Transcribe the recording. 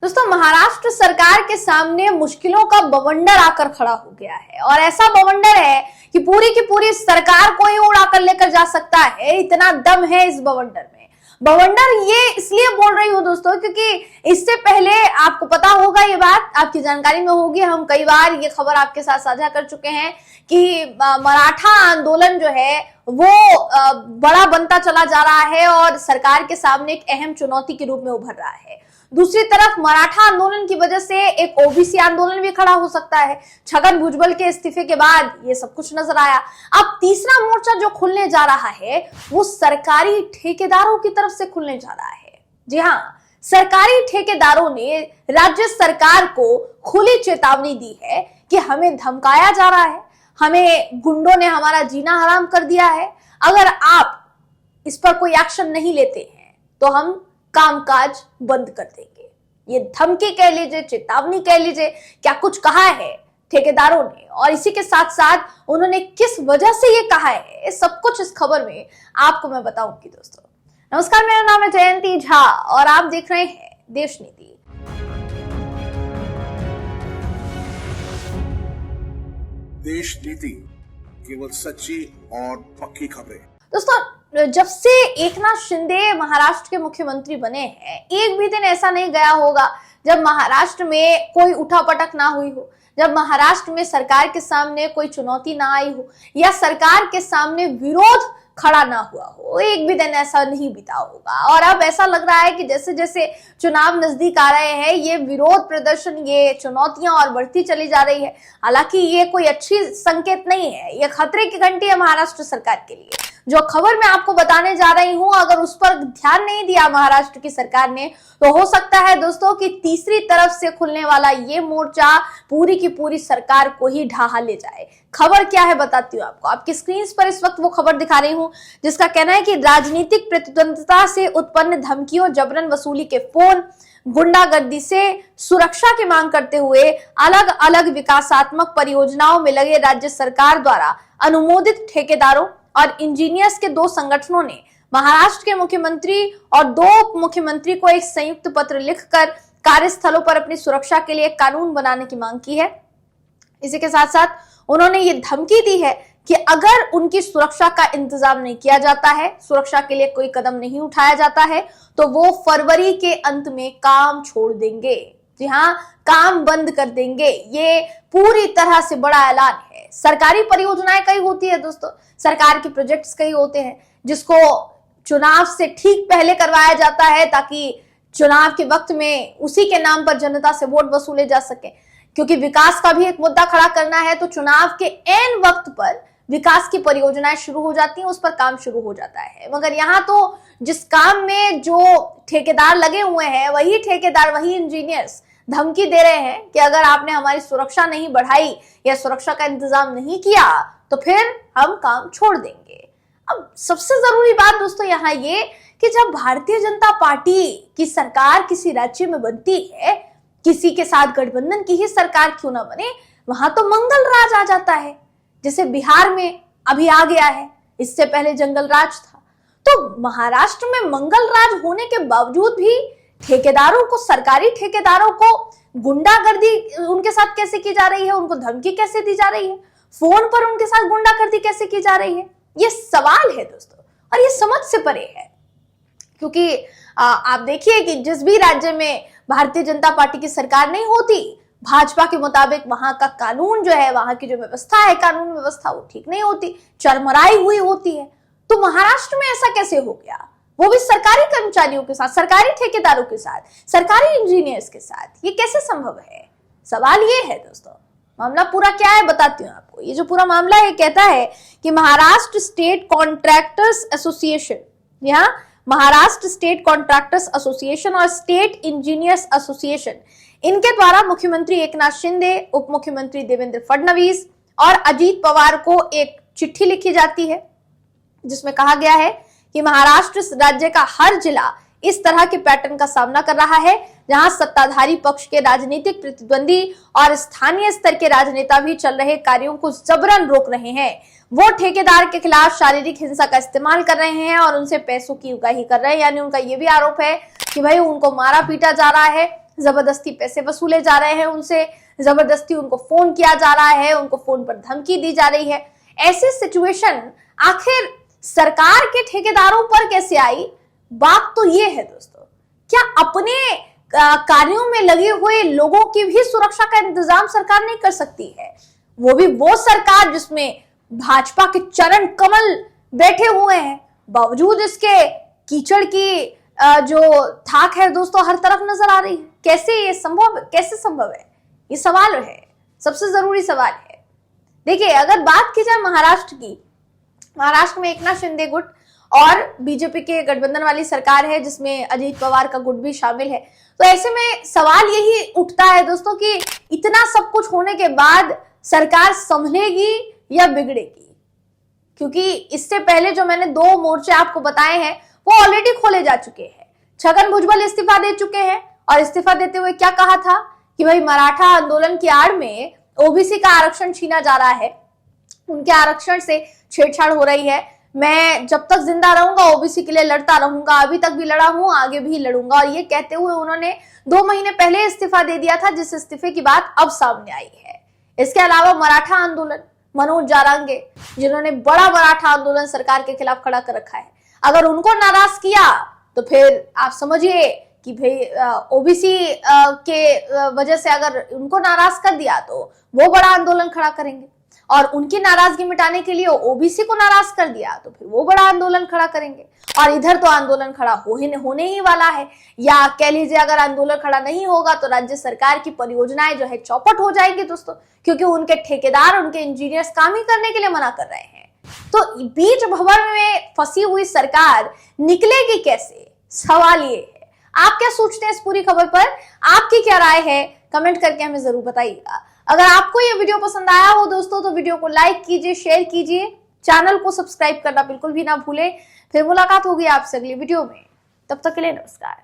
दोस्तों, महाराष्ट्र सरकार के सामने मुश्किलों का बवंडर आकर खड़ा हो गया है और ऐसा बवंडर है कि पूरी की पूरी सरकार को ही उड़ाकर लेकर जा सकता है। इतना दम है इस बवंडर में। बवंडर ये इसलिए बोल रही हूँ दोस्तों क्योंकि इससे पहले आपको पता होगा, ये बात आपकी जानकारी में होगी, हम कई बार ये खबर आपके साथ साझा कर चुके हैं कि मराठा आंदोलन जो है वो बड़ा बनता चला जा रहा है और सरकार के सामने एक अहम चुनौती के रूप में उभर रहा है। दूसरी तरफ मराठा आंदोलन की वजह से एक ओबीसी आंदोलन भी खड़ा हो सकता है। छगन भुजबल के इस्तीफे के बाद ये सब कुछ नजर आया। अब तीसरा मोर्चा जो खुलने जा रहा है वो सरकारी ठेकेदारों की तरफ से खुलने जा रहा है। जी हाँ, सरकारी ठेकेदारों ने राज्य सरकार को खुली चेतावनी दी है कि हमें धमकाया जा रहा है, हमें गुंडों ने हमारा जीना हराम कर दिया है। अगर आप इस पर कोई एक्शन नहीं लेते हैं तो हम कामकाज बंद कर देंगे। ये धमकी कह लीजिए, चेतावनी कह लीजिए, क्या कुछ कहा है ठेकेदारों ने और इसी के साथ साथ उन्होंने किस वजह से ये कहा है, सब कुछ इस खबर में आपको मैं बताऊंगी। दोस्तों नमस्कार, मेरा नाम है जयंती झा और आप देख रहे हैं देश नीति। देश नीति, केवल सच्ची और पक्की खबरें। दोस्तों, जब से एकनाथ शिंदे महाराष्ट्र के मुख्यमंत्री बने हैं, एक भी दिन ऐसा नहीं गया होगा जब महाराष्ट्र में कोई उठापटक ना हुई हो, जब महाराष्ट्र में सरकार के सामने कोई चुनौती ना आई हो या सरकार के सामने विरोध खड़ा ना हुआ हो। एक भी दिन ऐसा नहीं बीता होगा और अब ऐसा लग रहा है कि जैसे जैसे चुनाव नजदीक आ रहे हैं ये विरोध प्रदर्शन, ये चुनौतियां और बढ़ती चली जा रही है। हालांकि ये कोई अच्छी संकेत नहीं है, ये खतरे की घंटी है महाराष्ट्र सरकार के लिए। जो खबर मैं आपको बताने जा रही हूं, अगर उस पर ध्यान नहीं दिया महाराष्ट्र की सरकार ने तो हो सकता है दोस्तों कि तीसरी तरफ से खुलने वाला ये मोर्चा पूरी की पूरी सरकार को ही ढहा ले जाए। खबर क्या है बताती हूँ आपको। आपकी स्क्रीन पर इस वक्त वो खबर दिखा रही हूँ जिसका कहना है कि राजनीतिक प्रतिद्वंद्विता से उत्पन्न धमकियों, जबरन वसूली के फोन, गुंडागर्दी से सुरक्षा की मांग करते हुए अलग अलग विकासात्मक परियोजनाओं में लगे राज्य सरकार द्वारा अनुमोदित ठेकेदारों और इंजीनियर्स के दो संगठनों ने महाराष्ट्र के मुख्यमंत्री और दो उप मुख्यमंत्री को एक संयुक्त पत्र लिखकर कार्यस्थलों पर अपनी सुरक्षा के लिए कानून बनाने की मांग की है। इसी के साथ साथ उन्होंने ये धमकी दी है कि अगर उनकी सुरक्षा का इंतजाम नहीं किया जाता है, सुरक्षा के लिए कोई कदम नहीं उठाया जाता है तो वो फरवरी के अंत में काम छोड़ देंगे। जी हाँ, काम बंद कर देंगे। ये पूरी तरह से बड़ा ऐलान है। सरकारी परियोजनाएं कई होती है दोस्तों, सरकार के प्रोजेक्ट्स कई होते हैं जिसको चुनाव से ठीक पहले करवाया जाता है ताकि चुनाव के वक्त में उसी के नाम पर जनता से वोट वसूले जा सके। क्योंकि विकास का भी एक मुद्दा खड़ा करना है तो चुनाव के ऐन वक्त पर विकास की परियोजनाएं शुरू हो जाती हैं, उस पर काम शुरू हो जाता है। मगर यहाँ तो जिस काम में जो ठेकेदार लगे हुए हैं वही ठेकेदार, वही इंजीनियर्स धमकी दे रहे हैं कि अगर आपने हमारी सुरक्षा नहीं बढ़ाई या सुरक्षा का इंतजाम नहीं किया तो फिर हम काम छोड़ देंगे। अब सबसे जरूरी बात दोस्तों यहाँ ये कि जब भारतीय जनता पार्टी की सरकार किसी राज्य में बनती है, किसी के साथ गठबंधन की ही सरकार क्यों ना बने, वहां तो मंगल राज आ जाता है। जैसे बिहार में अभी आ गया है, इससे पहले जंगल राज था। तो महाराष्ट्र में मंगल राज होने के बावजूद भी ठेकेदारों को, सरकारी ठेकेदारों को गुंडागर्दी उनके साथ कैसे की जा रही है, उनको धमकी कैसे दी जा रही है, फोन पर उनके साथ गुंडागर्दी कैसे की जा रही है, ये सवाल है दोस्तों और ये समझ से परे है। क्योंकि आप देखिए कि जिस भी राज्य में भारतीय जनता पार्टी की सरकार नहीं होती, भाजपा के मुताबिक वहां का कानून जो है, वहां की जो व्यवस्था है, कानून व्यवस्था वो ठीक नहीं होती, चरमराई हुई होती है। तो महाराष्ट्र में ऐसा कैसे हो गया, वो भी सरकारी कर्मचारियों के साथ, सरकारी ठेकेदारों के साथ, सरकारी इंजीनियर्स के साथ, ये कैसे संभव है? सवाल ये है दोस्तों। मामला पूरा क्या है बताती हूँ आपको। ये जो पूरा मामला है कहता है कि महाराष्ट्र स्टेट कॉन्ट्रैक्टर्स एसोसिएशन, यहाँ महाराष्ट्र स्टेट कॉन्ट्रैक्टर्स एसोसिएशन और स्टेट इंजीनियर्स एसोसिएशन, इनके द्वारा मुख्यमंत्री एकनाथ शिंदे, उप मुख्यमंत्री देवेंद्र फडणवीस और अजीत पवार को एक चिट्ठी लिखी जाती है जिसमें कहा गया है कि महाराष्ट्र राज्य का हर जिला इस तरह के पैटर्न का सामना कर रहा है जहां सत्ताधारी पक्ष के राजनीतिक प्रतिद्वंदी और स्थानीय स्तर के राजनेता भी चल रहे कार्यों को जबरन रोक रहे हैं। वो ठेकेदार के खिलाफ शारीरिक हिंसा का इस्तेमाल कर रहे हैं और उनसे पैसों की उगाही कर रहे हैं। यानी उनका ये भी आरोप है कि भाई उनको मारा पीटा जा रहा है, जबरदस्ती पैसे वसूले जा रहे हैं उनसे, जबरदस्ती उनको फोन किया जा रहा है, उनको फोन पर धमकी दी जा रही है। ऐसी सिचुएशन आखिर सरकार के ठेकेदारों पर कैसे आई? बात तो ये है दोस्तों, क्या अपने कार्यों में लगे हुए लोगों की भी सुरक्षा का इंतजाम सरकार नहीं कर सकती है? वो भी वो सरकार जिसमें भाजपा के चरण कमल बैठे हुए हैं, बावजूद इसके कीचड़ की जो थाक है दोस्तों हर तरफ नजर आ रही है। कैसे ये संभव, कैसे संभव है? ये सवाल है, सबसे जरूरी सवाल है। देखिए, अगर बात की जाए महाराष्ट्र की, महाराष्ट्र में एकनाथ शिंदे गुट और बीजेपी के गठबंधन वाली सरकार है जिसमें अजीत पवार का गुट भी शामिल है। तो ऐसे में सवाल यही उठता है दोस्तों कि इतना सब कुछ होने के बाद सरकार संभलेगी या बिगड़ेगी? क्योंकि इससे पहले जो मैंने 2 मोर्चे आपको बताए हैं वो ऑलरेडी खोले जा चुके हैं। छगन भुजबल इस्तीफा दे चुके हैं और इस्तीफा देते हुए क्या कहा था कि भाई मराठा आंदोलन की आड़ में ओबीसी का आरक्षण छीना जा रहा है, उनके आरक्षण से छेड़छाड़ हो रही है, मैं जब तक जिंदा रहूंगा ओबीसी के लिए लड़ता रहूंगा, अभी तक भी लड़ा हूं, आगे भी लड़ूंगा। और ये कहते हुए उन्होंने 2 महीने पहले इस्तीफा दे दिया था, जिस इस्तीफे की बात अब सामने आई है। इसके अलावा मराठा आंदोलन, मनोज जारांगे जिन्होंने बड़ा मराठा आंदोलन सरकार के खिलाफ खड़ा कर रखा है, अगर उनको नाराज किया तो फिर आप समझिए कि भाई ओबीसी के वजह से अगर उनको नाराज कर दिया तो वो बड़ा आंदोलन खड़ा करेंगे, और उनकी नाराजगी मिटाने के लिए ओबीसी को नाराज कर दिया तो फिर वो बड़ा आंदोलन खड़ा करेंगे। और इधर तो आंदोलन खड़ा होने ही वाला है, या कह लीजिए अगर आंदोलन खड़ा नहीं होगा तो राज्य सरकार की परियोजनाएं जो है चौपट हो जाएंगी दोस्तों, क्योंकि उनके ठेकेदार, उनके इंजीनियर्स काम ही करने के लिए मना कर रहे हैं। तो बीच भंवर में फंसी हुई सरकार निकलेगी कैसे? सवाल ये है। आप क्या सोचते हैं इस पूरी खबर पर? आपकी क्या राय है? कमेंट करके हमें जरूर बताइएगा। अगर आपको ये वीडियो पसंद आया हो दोस्तों तो वीडियो को लाइक कीजिए, शेयर कीजिए, चैनल को सब्सक्राइब करना बिल्कुल भी ना भूलें। फिर मुलाकात होगी आपसे अगली वीडियो में, तब तक के लिए नमस्कार।